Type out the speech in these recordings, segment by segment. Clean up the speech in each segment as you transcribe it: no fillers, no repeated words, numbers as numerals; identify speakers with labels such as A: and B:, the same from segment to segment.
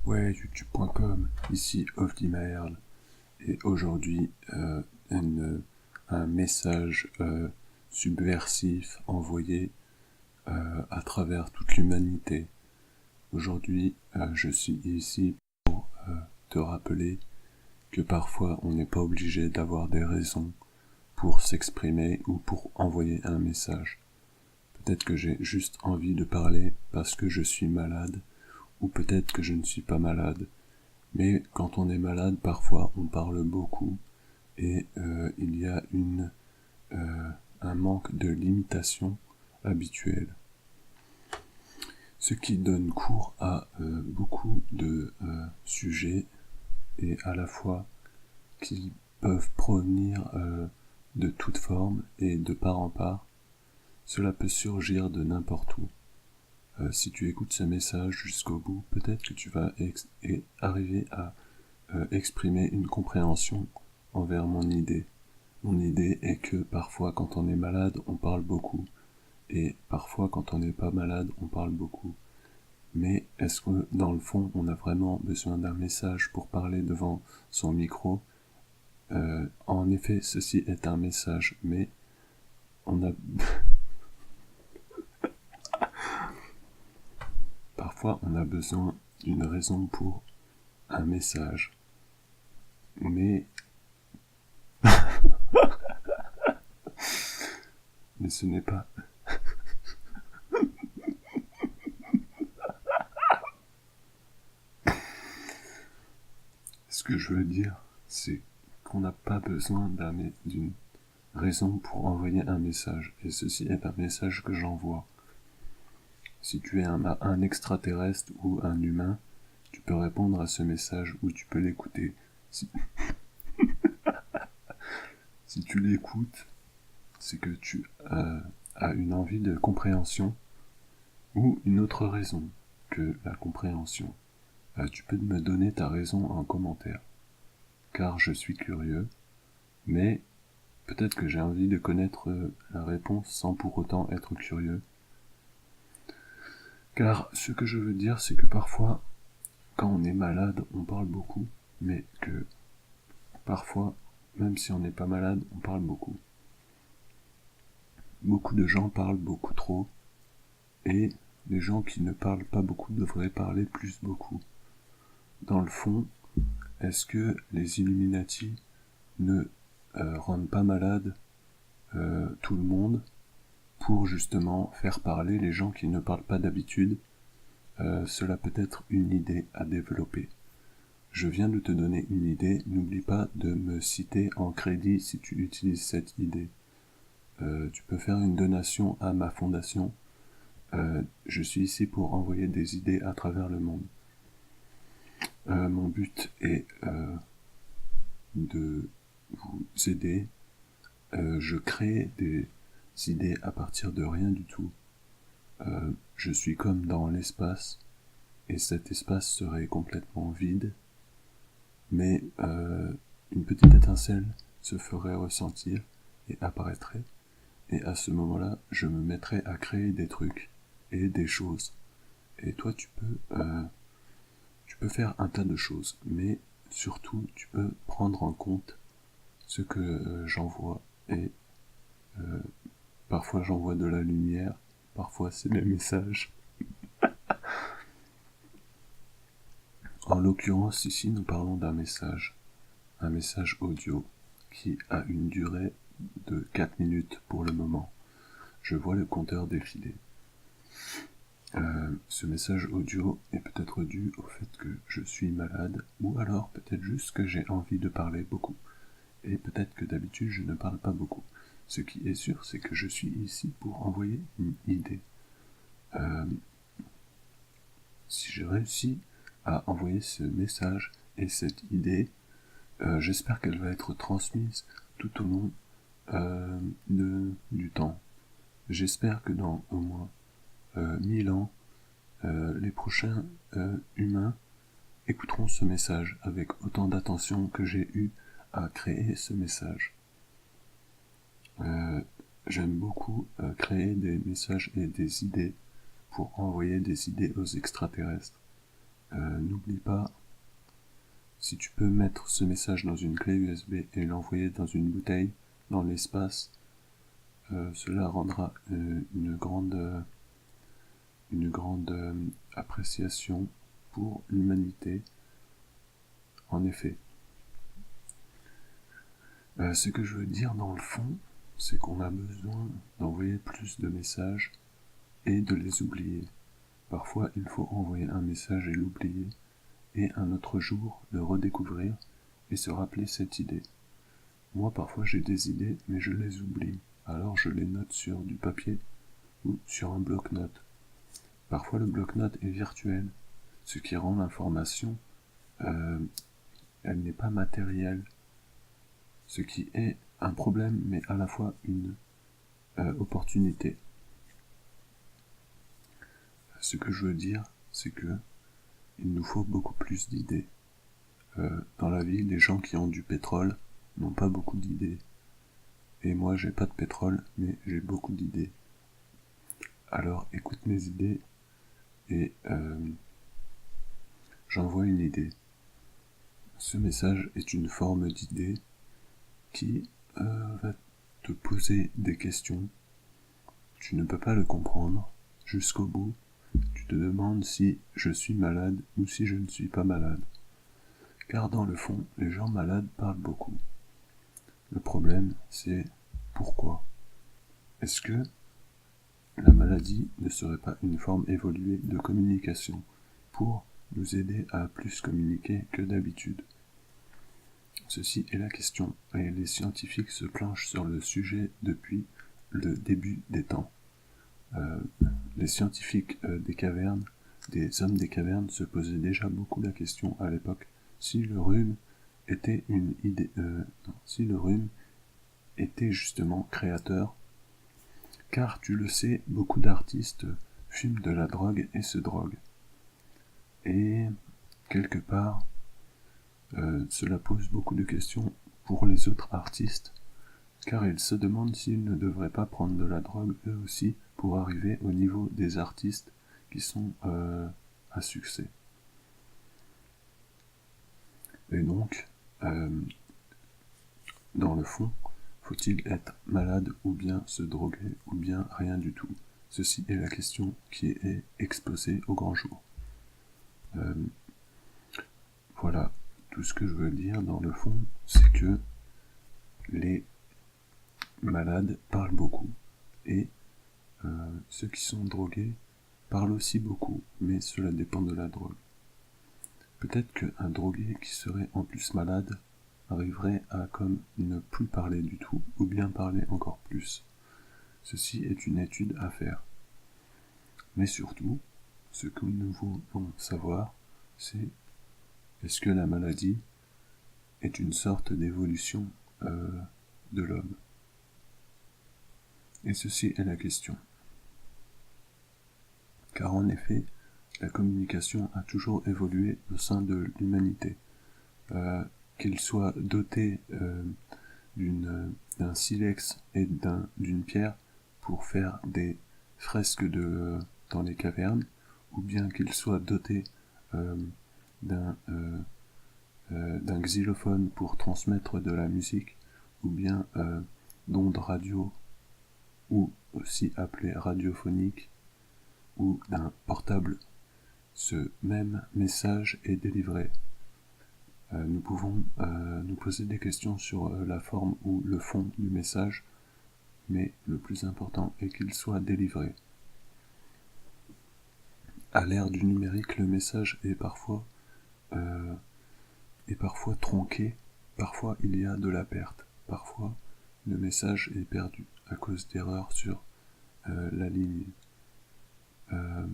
A: Ouais, youtube.com, ici Ofdimaerl, et aujourd'hui un message subversif envoyé à travers toute l'humanité. Aujourd'hui, je suis ici pour te rappeler que parfois on n'est pas obligé d'avoir des raisons pour s'exprimer ou pour envoyer un message. Peut-être que j'ai juste envie de parler parce que je suis malade, ou peut-être que je ne suis pas malade. Mais quand on est malade, parfois on parle beaucoup et il y a un manque de limitation habituelle. Ce qui donne cours à beaucoup de sujets et à la fois qui peuvent provenir de toute forme et de part en part. Cela peut surgir de n'importe où. Si tu écoutes ce message jusqu'au bout, peut-être que tu vas arriver à exprimer une compréhension envers mon idée. Mon idée est que parfois quand on est malade, on parle beaucoup, et parfois quand on n'est pas malade, on parle beaucoup. Mais est-ce que dans le fond, on a vraiment besoin d'un message pour parler devant son micro? En effet, ceci est un message, mais on a parfois on a besoin d'une raison pour un message. Mais ce n'est pas. Ce que je veux dire, c'est qu'on n'a pas besoin d'une raison pour envoyer un message. Et ceci est un message que j'envoie. Si tu es un extraterrestre ou un humain, tu peux répondre à ce message ou tu peux l'écouter. Si tu l'écoutes, c'est que tu as une envie de compréhension ou une autre raison que la compréhension. Tu peux me donner ta raison en commentaire, car je suis curieux, mais peut-être que j'ai envie de connaître la réponse sans pour autant être curieux. Car ce que je veux dire, c'est que parfois, quand on est malade, on parle beaucoup, mais que parfois, même si on n'est pas malade, on parle beaucoup. Beaucoup de gens parlent beaucoup trop, et les gens qui ne parlent pas beaucoup devraient parler plus beaucoup. Dans le fond, est-ce que les Illuminati ne rendent pas malade tout le monde pour justement faire parler les gens qui ne parlent pas d'habitude? Cela peut être une idée à développer. Je viens de te donner une idée, n'oublie pas de me citer en crédit si tu utilises cette idée. Tu peux faire une donation à ma fondation. Je suis ici pour envoyer des idées à travers le monde. Mon but est de vous aider. Je crée des idées à partir de rien du tout. Je suis comme dans l'espace, et cet espace serait complètement vide, mais une petite étincelle se ferait ressentir et apparaîtrait, et à ce moment-là, je me mettrais à créer des trucs et des choses. Et toi, tu peux faire un tas de choses, mais surtout, tu peux prendre en compte ce que j'envoie, et parfois j'envoie de la lumière, parfois c'est des messages. En l'occurrence, ici, nous parlons d'un message, un message audio, qui a une durée de 4 minutes pour le moment. Je vois le compteur défiler. Ce message audio est peut-être dû au fait que je suis malade, ou alors peut-être juste que j'ai envie de parler beaucoup. Et peut-être que d'habitude je ne parle pas beaucoup. Ce qui est sûr, c'est que je suis ici pour envoyer une idée. Si j'ai réussi à envoyer ce message et cette idée, j'espère qu'elle va être transmise tout au long du temps. J'espère que dans au moins 1000 ans, les prochains humains écouteront ce message avec autant d'attention que j'ai eu à créer ce message. J'aime beaucoup créer des messages et des idées pour envoyer des idées aux extraterrestres. n'oublie pas, si tu peux mettre ce message dans une clé USB et l'envoyer dans une bouteille, dans l'espace, cela rendra une grande appréciation pour l'humanité. En effet, ce que je veux dire dans le fond, c'est qu'on a besoin d'envoyer plus de messages et de les oublier. Parfois, il faut envoyer un message et l'oublier, et un autre jour le redécouvrir et se rappeler cette idée. Moi, parfois, j'ai des idées, mais je les oublie. Alors, je les note sur du papier ou sur un bloc-notes. Parfois, le bloc-notes est virtuel, ce qui rend l'information, elle n'est pas matérielle, ce qui est un problème, mais à la fois une opportunité. Ce que je veux dire, c'est que il nous faut beaucoup plus d'idées. Dans la vie, les gens qui ont du pétrole n'ont pas beaucoup d'idées. Et moi, j'ai pas de pétrole, mais j'ai beaucoup d'idées. Alors, écoute mes idées et j'envoie une idée. Ce message est une forme d'idée qui va te poser des questions. Tu ne peux pas le comprendre jusqu'au bout. Tu te demandes si je suis malade ou si je ne suis pas malade. Car dans le fond, les gens malades parlent beaucoup. Le problème, c'est pourquoi. Est-ce que la maladie ne serait pas une forme évoluée de communication pour nous aider à plus communiquer que d'habitude? Ceci est la question, et les scientifiques se planchent sur le sujet depuis le début des temps. Les scientifiques des cavernes, des hommes des cavernes, se posaient déjà beaucoup la question à l'époque si le rhume était si le rhume était justement créateur. Car tu le sais, beaucoup d'artistes fument de la drogue et se droguent. Et quelque part, cela pose beaucoup de questions pour les autres artistes, car ils se demandent s'ils ne devraient pas prendre de la drogue eux aussi pour arriver au niveau des artistes qui sont à succès. Et donc, dans le fond, faut-il être malade ou bien se droguer ou bien rien du tout? Ceci est la question qui est exposée au grand jour. Voilà, tout ce que je veux dire dans le fond, c'est que les malades parlent beaucoup et ceux qui sont drogués parlent aussi beaucoup, mais cela dépend de la drogue. Peut-être qu'un drogué qui serait en plus malade arriverait à comme ne plus parler du tout, ou bien parler encore plus. Ceci est une étude à faire. Mais surtout, ce que nous voulons savoir, c'est est-ce que la maladie est une sorte d'évolution de l'homme? Et ceci est la question. Car en effet, la communication a toujours évolué au sein de l'humanité. Qu'il soit doté d'un silex et d'une pierre pour faire des fresques dans les cavernes, ou bien qu'il soit doté d'un xylophone pour transmettre de la musique, ou bien d'ondes radio, ou aussi appelées radiophoniques, ou d'un portable, ce même message est délivré. Nous pouvons nous poser des questions sur la forme ou le fond du message, mais le plus important est qu'il soit délivré. À l'ère du numérique, le message est parfois tronqué, parfois il y a de la perte, parfois le message est perdu à cause d'erreurs sur la ligne.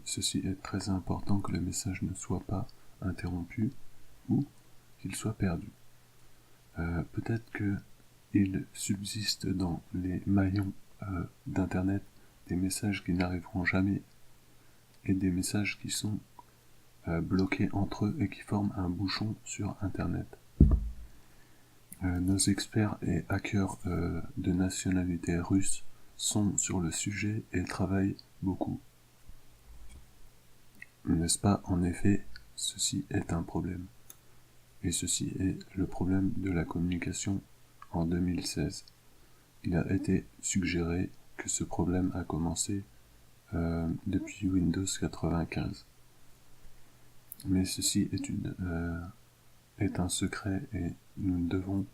A: Ceci est très important que le message ne soit pas interrompu ou qu'il soit perdu. Peut-être qu'il subsiste dans les maillons d'internet des messages qui n'arriveront jamais et des messages qui sont bloqués entre eux et qui forment un bouchon sur internet. Nos experts et hackers de nationalité russe sont sur le sujet et travaillent beaucoup. N'est-ce pas? En effet, ceci est un problème. Et ceci est le problème de la communication en 2016. Il a été suggéré que ce problème a commencé depuis Windows 95. Mais ceci est un secret et nous devons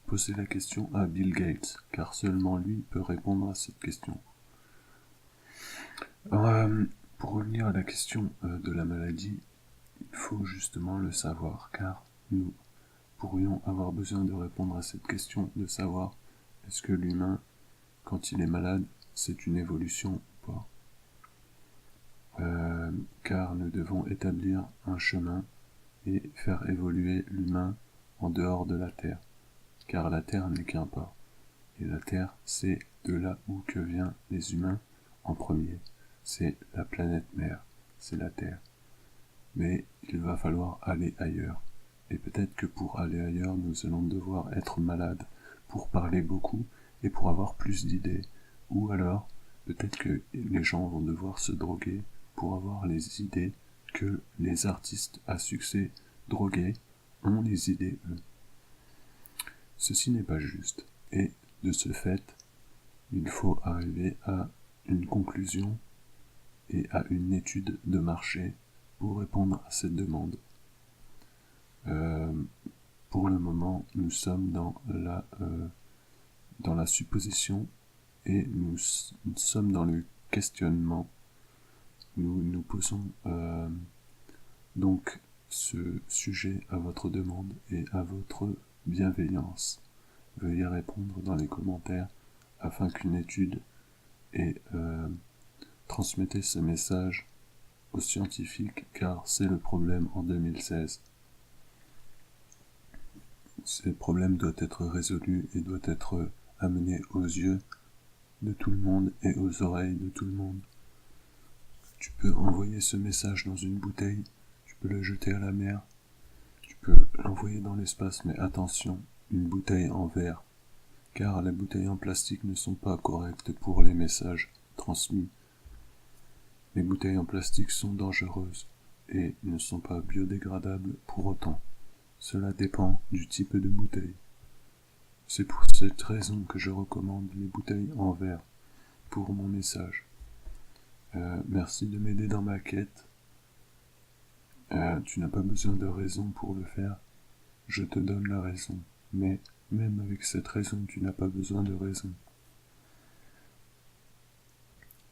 A: poser la question à Bill Gates, car seulement lui peut répondre à cette question. Pour revenir à la question de la maladie, il faut justement le savoir, car nous pourrions avoir besoin de répondre à cette question, de savoir est-ce que l'humain, quand il est malade, c'est une évolution ou pas. Car nous devons établir un chemin et faire évoluer l'humain en dehors de la Terre, car la Terre n'est qu'un pas, et la Terre, c'est de là où que viennent les humains en premier, c'est la planète mère, c'est la Terre. Mais il va falloir aller ailleurs, et peut-être que pour aller ailleurs, nous allons devoir être malades, pour parler beaucoup, et pour avoir plus d'idées, ou alors, peut-être que les gens vont devoir se droguer pour avoir les idées que les artistes à succès drogués ont les idées eux. Ceci n'est pas juste, et de ce fait, il faut arriver à une conclusion et à une étude de marché pour répondre à cette demande. Pour le moment, nous sommes dans la supposition et nous sommes dans le questionnement. Nous nous posons donc ce sujet à votre demande et à votre bienveillance. Veuillez répondre dans les commentaires afin qu'une étude et transmettez ce message aux scientifiques car c'est le problème en 2016. Ce problème doit être résolu et doit être amené aux yeux de tout le monde et aux oreilles de tout le monde. Tu peux envoyer ce message dans une bouteille, tu peux le jeter à la mer, tu peux l'envoyer dans l'espace, mais attention, une bouteille en verre, car les bouteilles en plastique ne sont pas correctes pour les messages transmis. Les bouteilles en plastique sont dangereuses et ne sont pas biodégradables pour autant. Cela dépend du type de bouteille. C'est pour cette raison que je recommande les bouteilles en verre pour mon message. Merci de m'aider dans ma quête. Tu n'as pas besoin de raison pour le faire. Je te donne la raison. Mais même avec cette raison, tu n'as pas besoin de raison.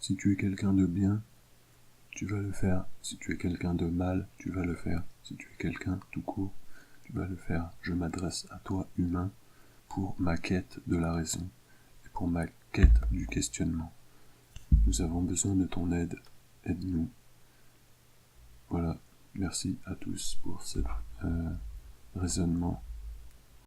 A: Si tu es quelqu'un de bien, tu vas le faire. Si tu es quelqu'un de mal, tu vas le faire. Si tu es quelqu'un tout court, tu vas le faire. Je m'adresse à toi, humain, pour ma quête de la raison et pour ma quête du questionnement. Nous avons besoin de ton aide. Aide-nous. Voilà. Merci à tous pour ce raisonnement